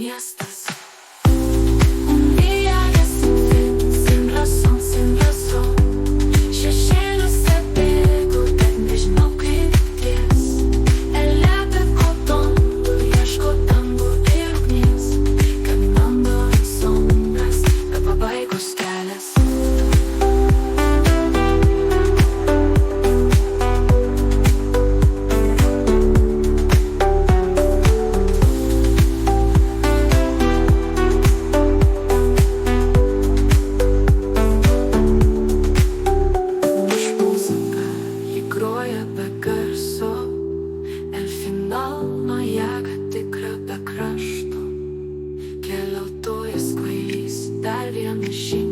miestas. Un día sin razón, šešėliuose bėgu, bet nežinau kaip ties. Elia kotonų ieško dangų ir ugnies, caminando en sombras, be pabaigos kelias. Tikra be krašto, keliautojas kvailys, dar vienas žinias.